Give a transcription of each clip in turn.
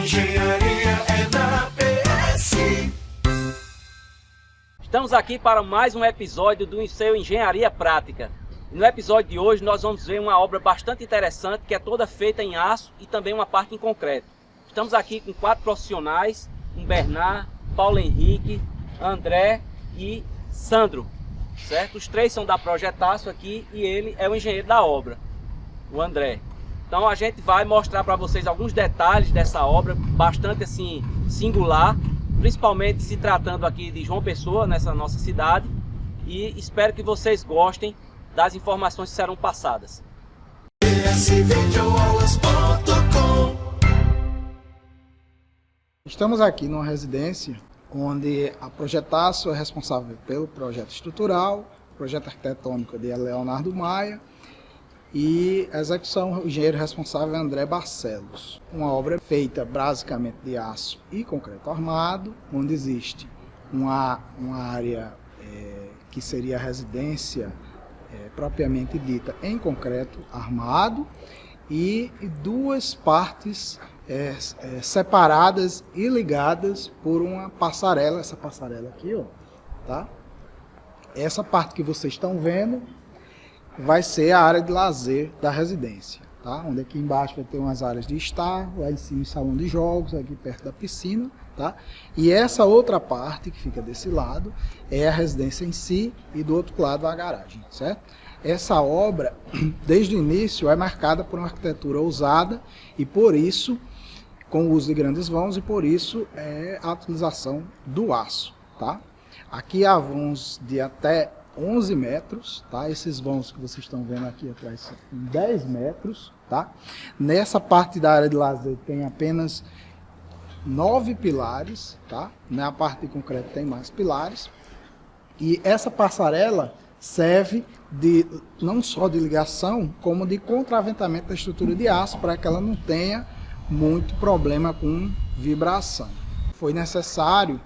engenharia é na PS. Estamos aqui para mais um episódio do seu Engenharia Prática. No episódio de hoje nós vamos ver uma obra bastante interessante que é toda feita em aço e também uma parte em concreto. Estamos aqui com 4 profissionais, um Bernard, Paulo Henrique, André e Sandro, certo? Os 3 são da Projetaço aqui e ele é o engenheiro da obra, o André. Então a gente vai mostrar para vocês alguns detalhes dessa obra, bastante assim singular, principalmente se tratando aqui de João Pessoa, nessa nossa cidade, e espero que vocês gostem das informações que serão passadas. Estamos aqui numa residência onde a Projetaço é responsável pelo projeto estrutural, projeto arquitetônico de Leonardo Maia, e a execução, o engenheiro responsável é André Barcelos. Uma obra feita basicamente de aço e concreto armado, onde existe uma área que seria a residência propriamente dita em concreto armado e 2 partes separadas e ligadas por uma passarela. Essa passarela aqui, ó, tá? Essa parte que vocês estão vendo vai ser a área de lazer da residência, tá? Onde aqui embaixo vai ter umas áreas de estar, lá em cima o salão de jogos, aqui perto da piscina, tá? E essa outra parte que fica desse lado é a residência em si e do outro lado a garagem, certo? Essa obra, desde o início, é marcada por uma arquitetura ousada e por isso, com o uso de grandes vãos e por isso é a utilização do aço, tá? Aqui há vãos de até 11 metros, tá? Esses vãos que vocês estão vendo aqui atrás são 10 metros, tá? Nessa parte da área de lazer tem apenas 9 pilares, tá? Na parte de concreto tem mais pilares. E essa passarela serve não só de ligação, como de contraventamento da estrutura de aço, para que ela não tenha muito problema com vibração. Foi necessário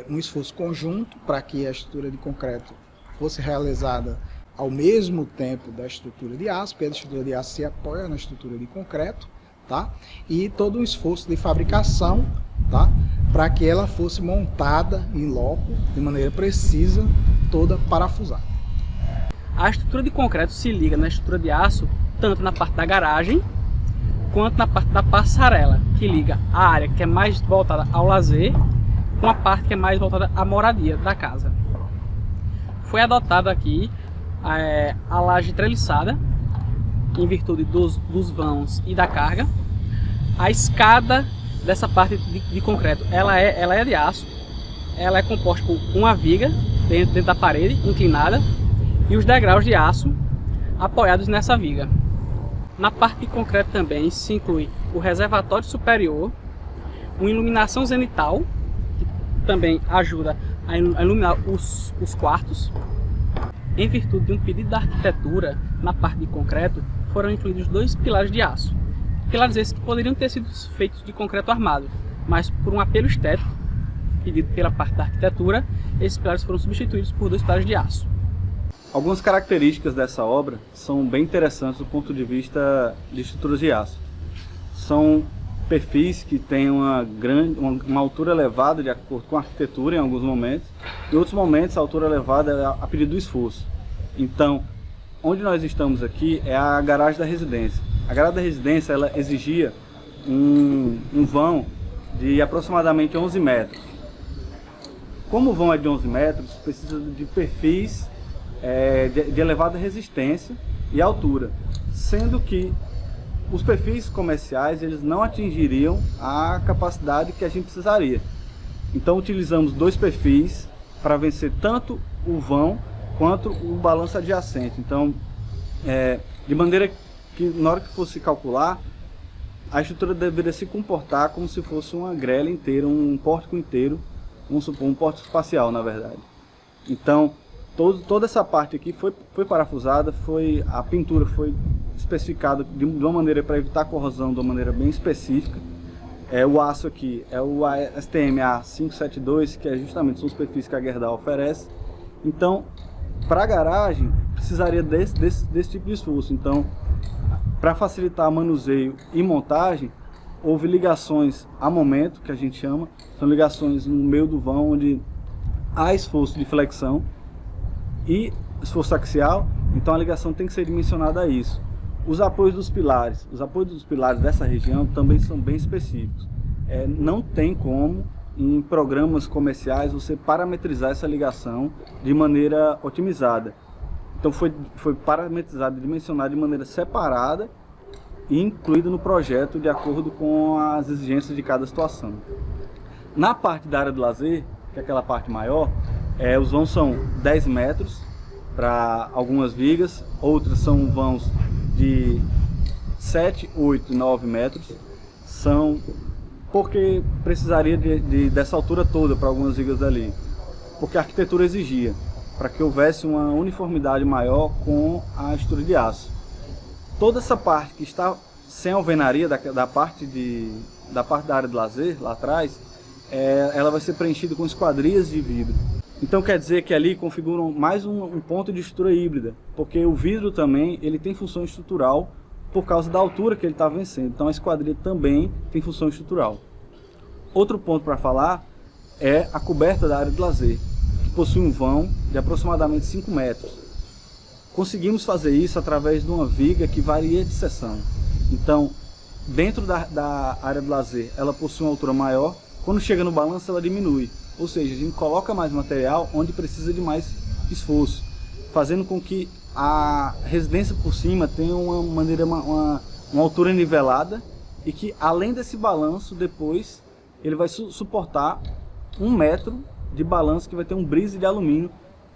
um esforço conjunto para que a estrutura de concreto fosse realizada ao mesmo tempo da estrutura de aço, porque a estrutura de aço se apoia na estrutura de concreto, tá? E todo um esforço de fabricação, tá? Para que ela fosse montada em loco, de maneira precisa, toda parafusada. A estrutura de concreto se liga na estrutura de aço, tanto na parte da garagem, quanto na parte da passarela, que liga a área que é mais voltada ao lazer, com a parte que é mais voltada à moradia da casa. Foi adotada aqui a laje treliçada, em virtude dos vãos e da carga. A escada dessa parte de concreto, ela é de aço. Ela é composta por uma viga dentro da parede, inclinada, e os degraus de aço apoiados nessa viga. Na parte de concreto também se inclui o reservatório superior, uma iluminação zenital, que também ajuda a iluminar os quartos. Em virtude de um pedido da arquitetura, na parte de concreto, foram incluídos 2 pilares de aço. Pilares esses que poderiam ter sido feitos de concreto armado, mas por um apelo estético, pedido pela parte da arquitetura, esses pilares foram substituídos por 2 pilares de aço. Algumas características dessa obra são bem interessantes do ponto de vista de estruturas de aço. São perfis que têm uma altura elevada de acordo com a arquitetura em alguns momentos. Em outros momentos a altura elevada é a pedido do esforço. Então, onde nós estamos aqui é a garagem da residência. A garagem da residência ela exigia um vão de aproximadamente 11 metros. Como o vão é de 11 metros, precisa de perfis de elevada resistência e altura, sendo que os perfis comerciais eles não atingiriam a capacidade que a gente precisaria. Então utilizamos 2 perfis para vencer tanto o vão quanto o balanço adjacente. Então, de maneira que na hora que fosse calcular, a estrutura deveria se comportar como se fosse uma grelha inteira, um pórtico inteiro, vamos supor, um pórtico espacial, na verdade. Então, toda essa parte aqui foi parafusada, a pintura foi especificada de uma maneira para evitar corrosão, de uma maneira bem específica. O aço aqui é o STM A572, que justamente são os perfis que a Gerdau oferece. Então, para a garagem, precisaria desse tipo de esforço. Então, para facilitar manuseio e montagem, houve ligações a momento, que a gente chama, são ligações no meio do vão, onde há esforço de flexão e esforço axial, então a ligação tem que ser dimensionada a isso. Os apoios dos pilares dessa região também são bem específicos. Não tem como, em programas comerciais, você parametrizar essa ligação de maneira otimizada. Então foi parametrizado e dimensionado de maneira separada e incluído no projeto de acordo com as exigências de cada situação. Na parte da área do lazer, que é aquela parte maior, os vãos são 10 metros para algumas vigas, outras são vãos de 7, 8, 9 metros, porque precisaria dessa altura toda para algumas vigas dali, porque a arquitetura exigia, para que houvesse uma uniformidade maior com a estrutura de aço. Toda essa parte que está sem alvenaria, da parte da área de lazer, lá atrás, ela vai ser preenchida com esquadrias de vidro. Então quer dizer que ali configuram mais um ponto de estrutura híbrida, porque o vidro também ele tem função estrutural por causa da altura que ele está vencendo. Então a esquadria também tem função estrutural. Outro ponto para falar é a coberta da área de lazer, que possui um vão de aproximadamente 5 metros. Conseguimos fazer isso através de uma viga que varia de seção. Então, dentro da área de lazer, ela possui uma altura maior, quando chega no balanço ela diminui. Ou seja, a gente coloca mais material onde precisa de mais esforço, fazendo com que a residência por cima tenha uma altura nivelada e que, além desse balanço, depois ele vai suportar 1 metro de balanço que vai ter um brise de alumínio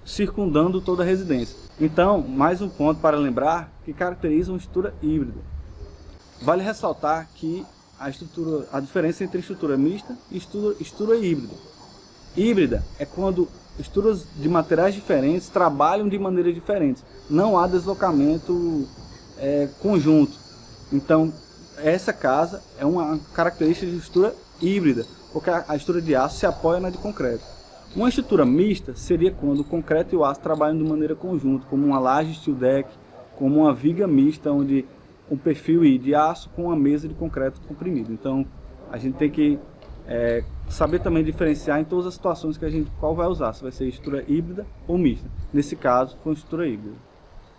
circundando toda a residência. Então, mais um ponto para lembrar que caracteriza uma estrutura híbrida. Vale ressaltar que a diferença entre estrutura mista e estrutura híbrida. Híbrida é quando estruturas de materiais diferentes trabalham de maneira diferente. Não há deslocamento conjunto. Então, essa casa é uma característica de estrutura híbrida, porque a estrutura de aço se apoia na de concreto. Uma estrutura mista seria quando o concreto e o aço trabalham de maneira conjunta, como uma laje steel deck, como uma viga mista, onde um perfil de aço com uma mesa de concreto comprimido. Então, a gente tem que saber também diferenciar em todas as situações qual vai usar, se vai ser estrutura híbrida ou mista. Nesse caso, foi uma estrutura híbrida.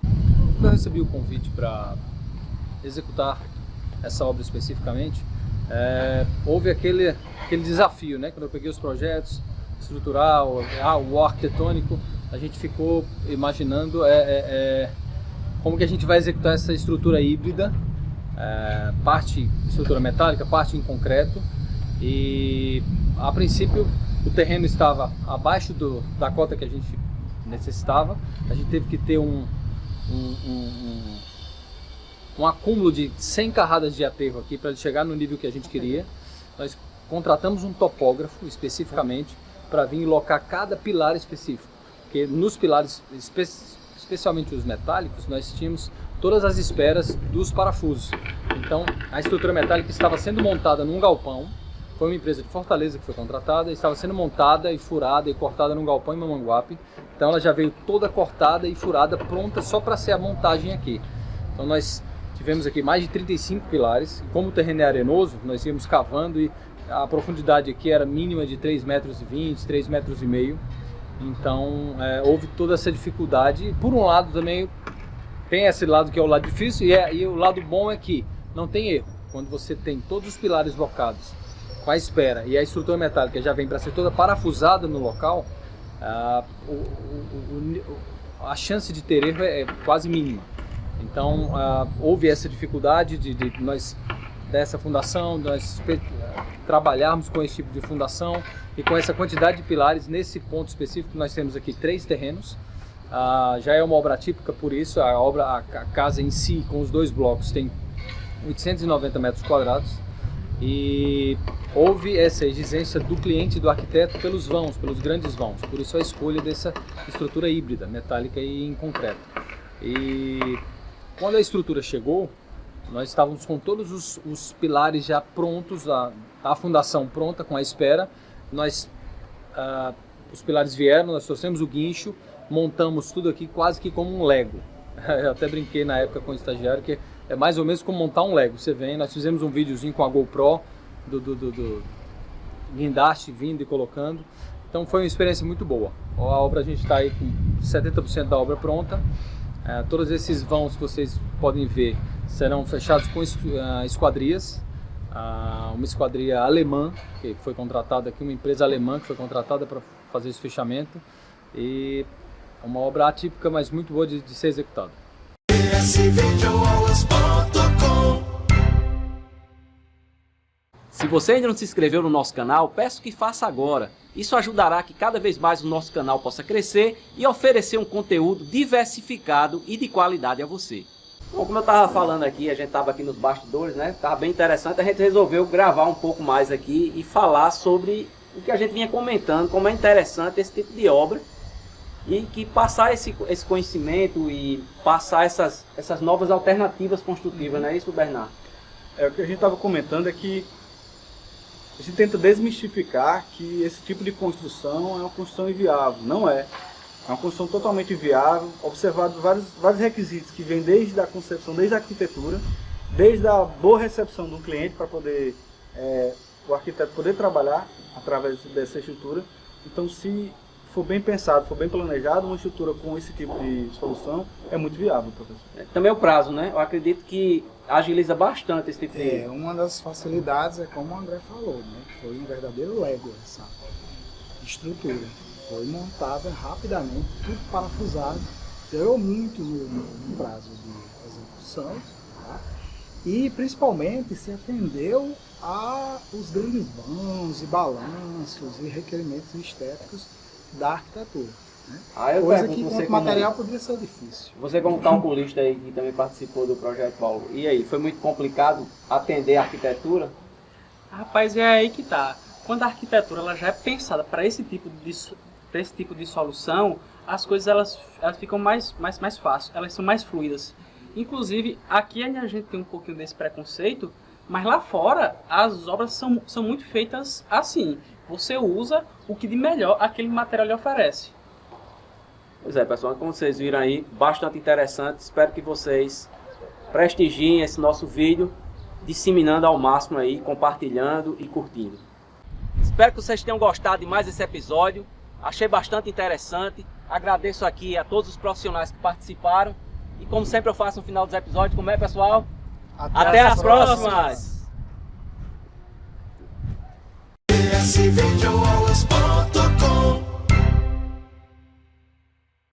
Quando eu recebi o convite para executar essa obra especificamente, houve aquele desafio, né? Quando eu peguei os projetos estrutural, o arquitetônico, a gente ficou imaginando como que a gente vai executar essa estrutura híbrida, parte estrutura metálica, parte em concreto. E a princípio o terreno estava abaixo da cota que a gente necessitava. A gente teve que ter um acúmulo de 100 carradas de aterro aqui para chegar no nível que a gente queria. Nós contratamos um topógrafo especificamente para vir locar cada pilar específico, porque nos pilares, especialmente os metálicos, nós tínhamos todas as esperas dos parafusos. Então a estrutura metálica estava sendo montada num galpão. Foi uma empresa de Fortaleza que foi contratada, estava sendo montada e furada e cortada num galpão em Mamanguape. Então ela já veio toda cortada e furada, pronta só para ser a montagem aqui. Então nós tivemos aqui mais de 35 pilares. Como o terreno é arenoso, nós íamos cavando e a profundidade aqui era mínima de 3,20 metros, 3,5 metros. Então houve toda essa dificuldade. Por um lado também tem esse lado que é o lado difícil e o lado bom é que não tem erro. Quando você tem todos os pilares locados com a espera e a estrutura metálica já vem para ser toda parafusada no local, a chance de ter erro é quase mínima. Então houve essa dificuldade de nós, dessa fundação, nós trabalharmos com esse tipo de fundação e com essa quantidade de pilares. Nesse ponto específico nós temos aqui 3 terrenos, já é uma obra típica, por isso a casa em si com os 2 blocos tem 890 metros quadrados. E houve essa exigência do cliente e do arquiteto pelos vãos, pelos grandes vãos. Por isso a escolha dessa estrutura híbrida, metálica e em concreto. E quando a estrutura chegou, nós estávamos com todos os pilares já prontos, a fundação pronta, com a espera. Os pilares vieram, nós trouxemos o guincho, montamos tudo aqui quase que como um Lego. Eu até brinquei na época com o estagiário que É mais ou menos como montar um Lego. Você vem, nós fizemos um videozinho com a GoPro do guindaste vindo e colocando. Então foi uma experiência muito boa. A obra, a gente está aí com 70% da obra pronta. Todos esses vãos que vocês podem ver serão fechados com esquadrias. Uma esquadria alemã, que foi contratada aqui, uma empresa alemã que foi contratada para fazer esse fechamento. E é uma obra atípica, mas muito boa de ser executada. Se você ainda não se inscreveu no nosso canal, peço que faça agora. Isso ajudará que cada vez mais o nosso canal possa crescer e oferecer um conteúdo diversificado e de qualidade a você. Bom, como eu estava falando aqui, a gente estava aqui nos bastidores, né? Estava bem interessante, a gente resolveu gravar um pouco mais aqui e falar sobre o que a gente vinha comentando, como é interessante esse tipo de obra e que passar esse conhecimento e passar essas novas alternativas construtivas, não é isso, Bernardo? O que a gente estava comentando é que a gente tenta desmistificar que esse tipo de construção é uma construção inviável. Não é. É uma construção totalmente viável, observado vários requisitos que vêm desde a concepção, desde a arquitetura, desde a boa recepção do cliente para poder o arquiteto poder trabalhar através dessa estrutura. Então, se for bem pensado, for bem planejado, uma estrutura com esse tipo de solução é muito viável, professor. Também o prazo, né? Eu acredito que agiliza bastante esse tipo de... Uma das facilidades é como o André falou, né? Foi um verdadeiro Lego essa estrutura. Foi montada rapidamente, tudo parafusado, deu muito no prazo de execução, tá? E principalmente se atendeu aos grandes vãos e balanços e requerimentos estéticos da arquitetura. Né? Coisa que com o material poderia ser difícil. Você como calculista aí que também participou do projeto, Paulo, e aí, foi muito complicado atender a arquitetura? Rapaz, é aí que tá. Quando a arquitetura ela já é pensada para esse tipo de solução, as coisas elas ficam mais fáceis, elas são mais fluidas. Inclusive, aqui a gente tem um pouquinho desse preconceito, mas lá fora as obras são muito feitas assim. Você usa o que de melhor aquele material lhe oferece. Pois é, pessoal, como vocês viram aí, bastante interessante. Espero que vocês prestigiem esse nosso vídeo, disseminando ao máximo aí, compartilhando e curtindo. Espero que vocês tenham gostado de mais esse episódio. Achei bastante interessante. Agradeço aqui a todos os profissionais que participaram. E como sempre eu faço no final dos episódios, como é, pessoal? Até as próximas! SVideoaulas.com